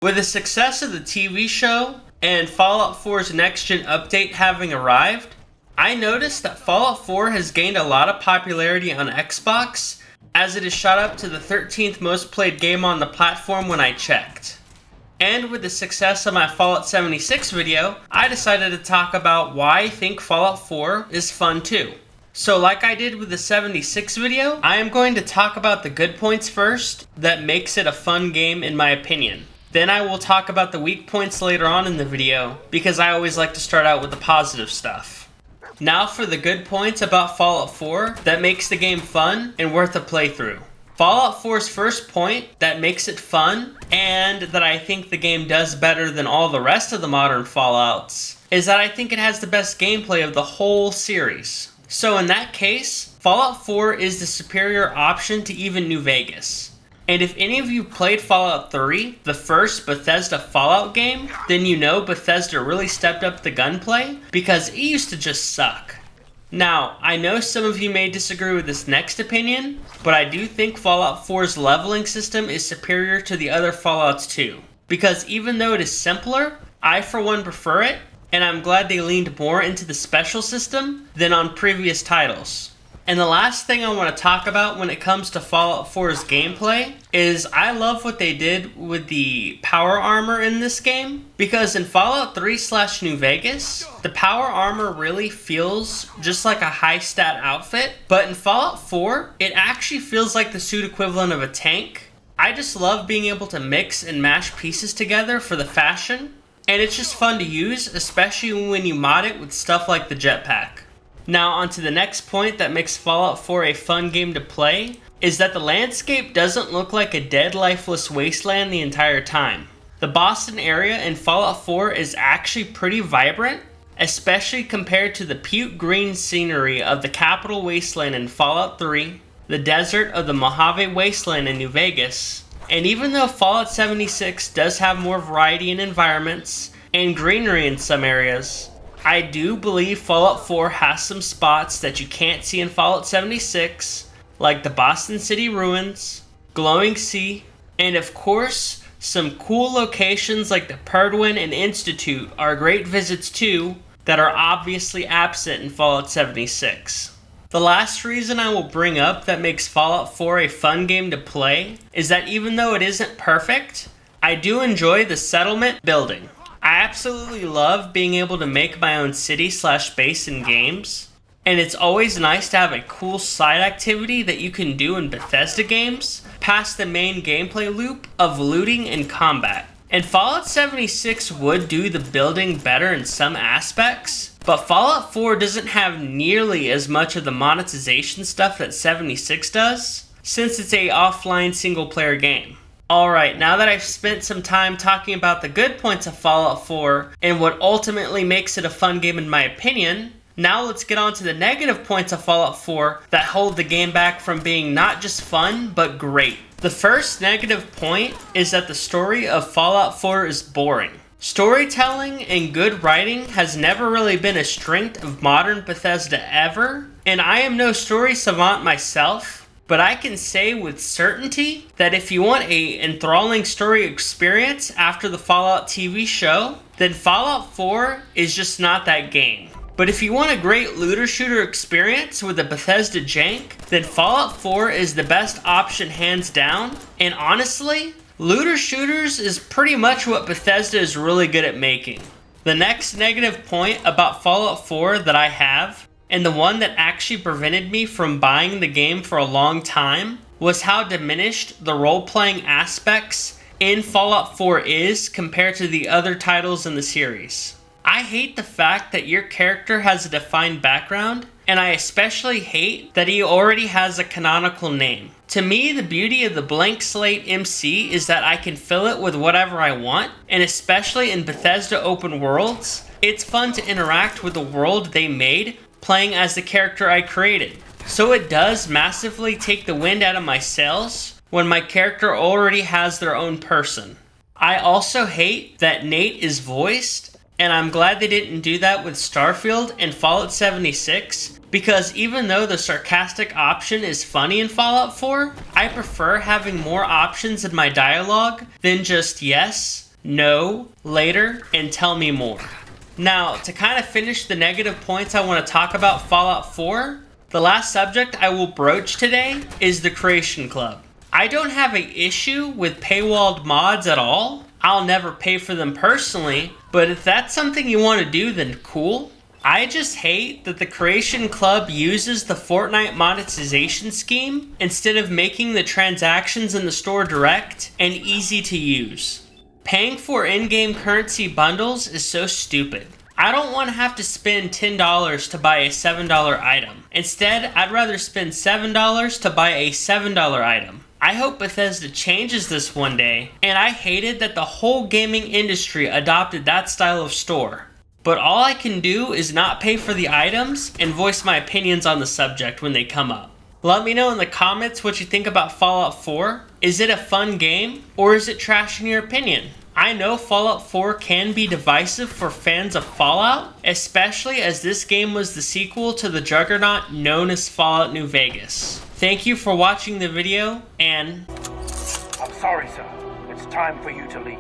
With the success of the TV show and Fallout 4's next-gen update having arrived, I noticed that Fallout 4 has gained a lot of popularity on Xbox, as it has shot up to the 13th most played game on the platform when I checked. And with the success of my Fallout 76 video, I decided to talk about why I think Fallout 4 is fun too. So like I did with the 76 video, I am going to talk about the good points first that makes it a fun game in my opinion. Then I will talk about the weak points later on in the video, because I always like to start out with the positive stuff. Now for the good points about Fallout 4 that makes the game fun and worth a playthrough. Fallout 4's first point that makes it fun, and that I think the game does better than all the rest of the modern Fallouts, is that I think it has the best gameplay of the whole series. So in that case, Fallout 4 is the superior option to even New Vegas. And if any of you played Fallout 3, the first Bethesda Fallout game, then you know Bethesda really stepped up the gunplay, because it used to just suck. Now, I know some of you may disagree with this next opinion, but I do think Fallout 4's leveling system is superior to the other Fallouts too. Because even though it is simpler, I for one prefer it, and I'm glad they leaned more into the special system than on previous titles. And the last thing I want to talk about when it comes to Fallout 4's gameplay is I love what they did with the power armor in this game, because in Fallout 3/New Vegas, the power armor really feels just like a high stat outfit, but in Fallout 4, it actually feels like the suit equivalent of a tank. I just love being able to mix and mash pieces together for the fashion, and it's just fun to use, especially when you mod it with stuff like the jetpack. Now onto the next point that makes Fallout 4 a fun game to play, is that the landscape doesn't look like a dead, lifeless wasteland the entire time. The Boston area in Fallout 4 is actually pretty vibrant, especially compared to the puke green scenery of the Capital Wasteland in Fallout 3, the desert of the Mojave Wasteland in New Vegas, and even though Fallout 76 does have more variety in environments and greenery in some areas, I do believe Fallout 4 has some spots that you can't see in Fallout 76, like the Boston City ruins, glowing sea, and of course, some cool locations like the Perdwin and Institute are great visits too, that are obviously absent in Fallout 76. The last reason I will bring up that makes Fallout 4 a fun game to play is that even though it isn't perfect, I do enjoy the settlement building. I absolutely love being able to make my own city/base in games, and it's always nice to have a cool side activity that you can do in Bethesda games past the main gameplay loop of looting and combat. And Fallout 76 would do the building better in some aspects, but Fallout 4 doesn't have nearly as much of the monetization stuff that 76 does, since it's a offline single player game. Alright, now that I've spent some time talking about the good points of Fallout 4 and what ultimately makes it a fun game in my opinion, now let's get on to the negative points of Fallout 4 that hold the game back from being not just fun, but great. The first negative point is that the story of Fallout 4 is boring. Storytelling and good writing has never really been a strength of modern Bethesda ever, and I am no story savant myself, but I can say with certainty that if you want a enthralling story experience after the Fallout TV show, then Fallout 4 is just not that game. But if you want a great looter shooter experience with a Bethesda jank, then Fallout 4 is the best option hands down. And honestly, looter shooters is pretty much what Bethesda is really good at making. The next negative point about Fallout 4 that I have, and the one that actually prevented me from buying the game for a long time, was how diminished the role-playing aspects in Fallout 4 is compared to the other titles in the series. I hate the fact that your character has a defined background, and I especially hate that he already has a canonical name. To me, the beauty of the blank slate MC is that I can fill it with whatever I want, and especially in Bethesda open worlds, it's fun to interact with the world they made playing as the character I created. So it does massively take the wind out of my sails when my character already has their own person. I also hate that Nate is voiced, and I'm glad they didn't do that with Starfield and Fallout 76, because even though the sarcastic option is funny in Fallout 4, I prefer having more options in my dialogue than just yes, no, later, and tell me more. Now, to kind of finish the negative points I want to talk about Fallout 4, the last subject I will broach today is the Creation Club. I don't have an issue with paywalled mods at all. I'll never pay for them personally, but if that's something you want to do, then cool. I just hate that the Creation Club uses the Fortnite monetization scheme instead of making the transactions in the store direct and easy to use. Paying for in-game currency bundles is so stupid. I don't want to have to spend $10 to buy a $7 item. Instead, I'd rather spend $7 to buy a $7 item. I hope Bethesda changes this one day, and I hated that the whole gaming industry adopted that style of store. But all I can do is not pay for the items and voice my opinions on the subject when they come up. Let me know in the comments what you think about Fallout 4. Is it a fun game, or is it trash in your opinion? I know Fallout 4 can be divisive for fans of Fallout, especially as this game was the sequel to the juggernaut known as Fallout New Vegas. Thank you for watching the video, and... I'm sorry, sir. It's time for you to leave.